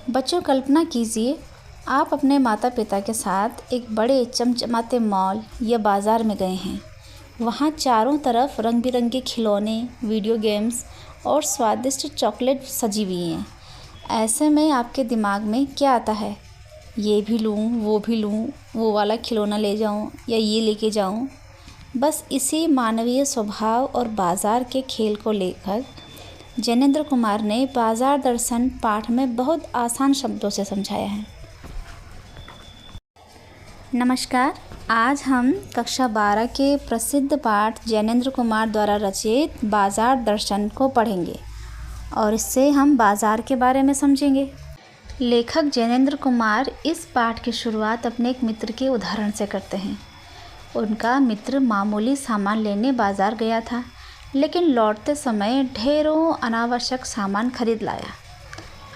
बच्चों, कल्पना कीजिए आप अपने माता पिता के साथ एक बड़े चमचमाते मॉल या बाज़ार में गए हैं। वहाँ चारों तरफ रंग बिरंगे खिलौने, वीडियो गेम्स और स्वादिष्ट चॉकलेट सजी हुई हैं। ऐसे में आपके दिमाग में क्या आता है? ये भी लूँ, वो भी लूँ, वो वाला खिलौना ले जाऊँ या ये लेके जाऊँ। बस इसी मानवीय स्वभाव और बाज़ार के खेल को लेकर जैनेंद्र कुमार ने बाज़ार दर्शन पाठ में बहुत आसान शब्दों से समझाया है। नमस्कार, आज हम कक्षा 12 के प्रसिद्ध पाठ जैनेंद्र कुमार द्वारा रचित बाज़ार दर्शन को पढ़ेंगे और इससे हम बाज़ार के बारे में समझेंगे। लेखक जैनेंद्र कुमार इस पाठ की शुरुआत अपने एक मित्र के उदाहरण से करते हैं। उनका मित्र मामूली सामान लेने बाज़ार गया था, लेकिन लौटते समय ढेरों अनावश्यक सामान खरीद लाया।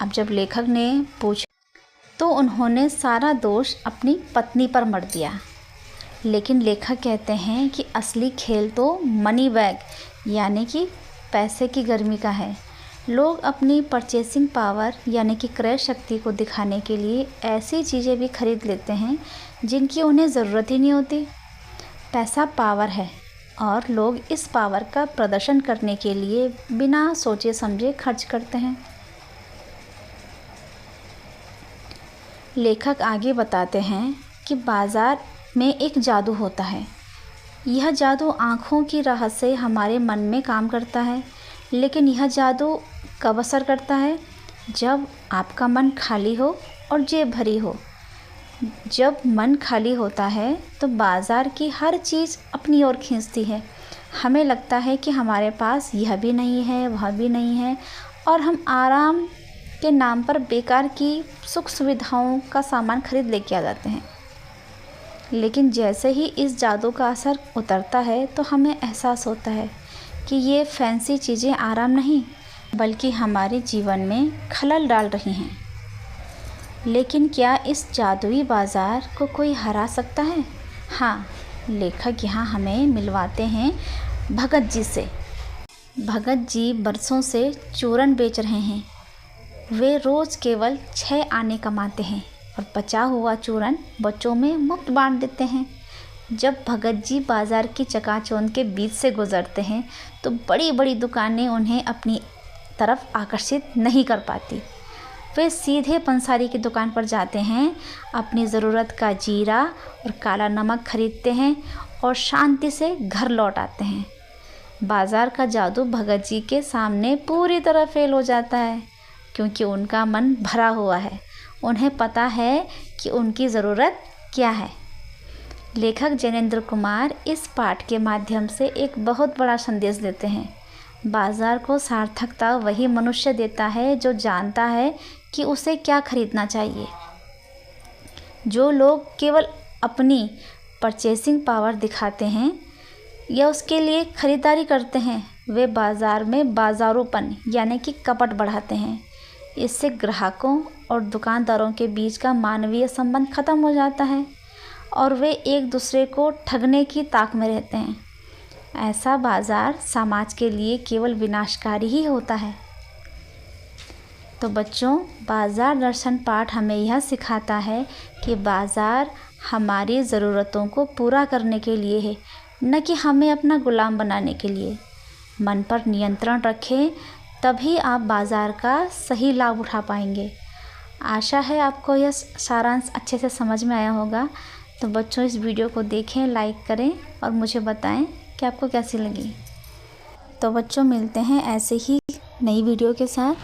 अब जब लेखक ने पूछा तो उन्होंने सारा दोष अपनी पत्नी पर मढ़ दिया। लेकिन लेखक कहते हैं कि असली खेल तो मनी बैग यानी कि पैसे की गर्मी का है। लोग अपनी परचेसिंग पावर यानी कि क्रय शक्ति को दिखाने के लिए ऐसी चीज़ें भी खरीद लेते हैं जिनकी उन्हें ज़रूरत ही नहीं होती। पैसा पावर है और लोग इस पावर का प्रदर्शन करने के लिए बिना सोचे समझे खर्च करते हैं। लेखक आगे बताते हैं कि बाज़ार में एक जादू होता है। यह जादू आँखों की राह से हमारे मन में काम करता है, लेकिन यह जादू कब असर करता है? जब आपका मन खाली हो और जेब भरी हो। जब मन खाली होता है तो बाज़ार की हर चीज़ अपनी ओर खींचती है। हमें लगता है कि हमारे पास यह भी नहीं है, वह भी नहीं है, और हम आराम के नाम पर बेकार की सुख सुविधाओं का सामान खरीद लेके आ जाते हैं। लेकिन जैसे ही इस जादू का असर उतरता है तो हमें एहसास होता है कि ये फैंसी चीज़ें आराम नहीं बल्कि हमारे जीवन में खलल डाल रही हैं। लेकिन क्या इस जादुई बाज़ार को कोई हरा सकता है? हाँ, लेखक यहाँ हमें मिलवाते हैं भगत जी से। भगत जी बरसों से चूरन बेच रहे हैं। वे रोज़ केवल 6 आने कमाते हैं और बचा हुआ चूरन बच्चों में मुफ्त बांट देते हैं। जब भगत जी बाज़ार की चकाचौंध के बीच से गुज़रते हैं तो बड़ी बड़ी दुकानें उन्हें अपनी तरफ आकर्षित नहीं कर पाती। वे सीधे पंसारी की दुकान पर जाते हैं, अपनी ज़रूरत का जीरा और काला नमक खरीदते हैं और शांति से घर लौट आते हैं। बाज़ार का जादू भगत जी के सामने पूरी तरह फेल हो जाता है, क्योंकि उनका मन भरा हुआ है। उन्हें पता है कि उनकी ज़रूरत क्या है। लेखक जैनेंद्र कुमार इस पाठ के माध्यम से एक बहुत बड़ा संदेश देते हैं। बाज़ार को सार्थकता वही मनुष्य देता है जो जानता है कि उसे क्या खरीदना चाहिए। जो लोग केवल अपनी परचेसिंग पावर दिखाते हैं या उसके लिए ख़रीदारी करते हैं, वे बाज़ार में बाज़ारूपन यानी कि कपट बढ़ाते हैं। इससे ग्राहकों और दुकानदारों के बीच का मानवीय संबंध ख़त्म हो जाता है और वे एक दूसरे को ठगने की ताक में रहते हैं। ऐसा बाज़ार समाज के लिए केवल विनाशकारी ही होता है। तो बच्चों, बाज़ार दर्शन पाठ हमें यह सिखाता है कि बाज़ार हमारी ज़रूरतों को पूरा करने के लिए है, न कि हमें अपना गुलाम बनाने के लिए। मन पर नियंत्रण रखें, तभी आप बाज़ार का सही लाभ उठा पाएंगे। आशा है आपको यह सारांश अच्छे से समझ में आया होगा। तो बच्चों, इस वीडियो को देखें, लाइक करें और मुझे बताएं कि आपको कैसी लगी। तो बच्चों, मिलते हैं ऐसे ही नई वीडियो के साथ।